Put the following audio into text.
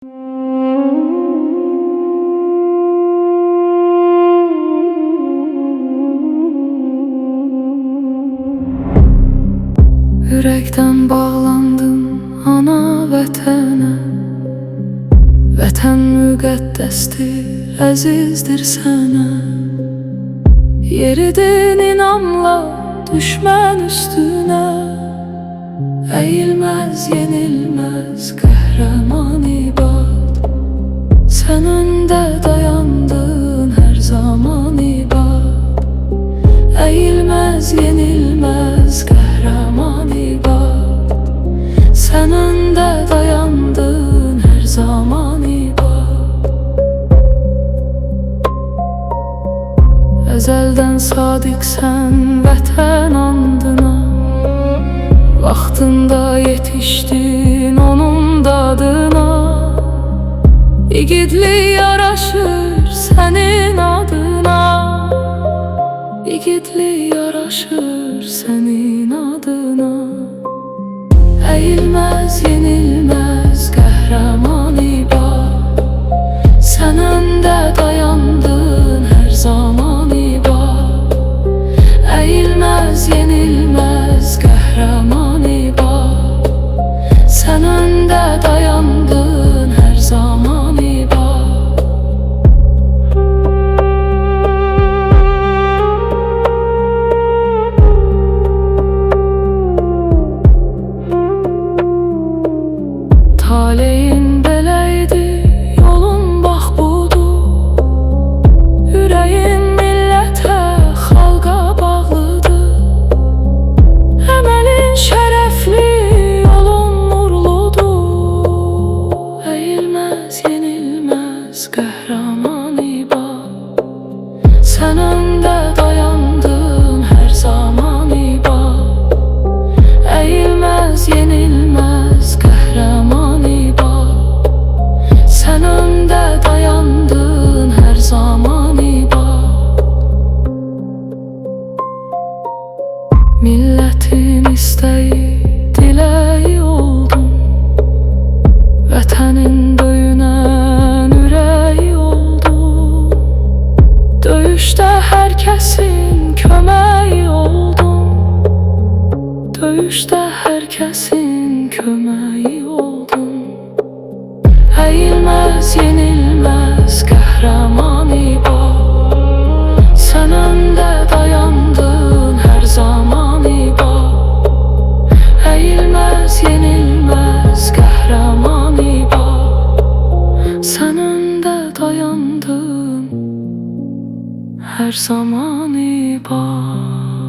Yürekten bağlandım ana vətənə. Vətən müqəddəsdir, əzizdir sənə. Yeridin inamla düşmən üstünə. Əyilməz, yenilməz qəhrəman ibad. Sən öndə dayandın hər zaman ibad. Əyilməz, yenilməz qəhrəman ibad. Sən öndə dayandın hər zaman ibad. Əzəldən sadiqsən vətən andına. Vaxtında yetişdin onun dadına. İgidlik yaraşır sənin adına. İgidlik yaraşır sənin adına. Əyilməz, yenilməz qəhrəman ibad. Sən öndə dayandın hər zaman ibad. Əyilməz, yenilməz qəhrəman ibad. Sən öndə dayandın hər zaman ibad. Taleyin beləydi, yolun bax budur. Ürəyin millətə, xalqa bağlıdır. Əməlin şərəfli, yolun nurludur. Əyilməz, yenilməz qəhrəman ibad. Sən öndə dayandın hər zaman ibad. Əyilməz, yenilməz qəhrəman ibad. Sən öndə dayandın hər zaman ibad. Millətin istəyi, diləyi oldun. Vətənin döyünən ürəyi oldun. Döyüşdə hər kəsin köməyi oldun. Döyüşdə hər kəsin köməyi oldun. Əyilməz, yenilməz qəhrəman ibad. Sən öndə dayandın hər zaman ibad. Əyilməz, yenilməz qəhrəman ibad. Sən öndə dayandın hər zaman ibad.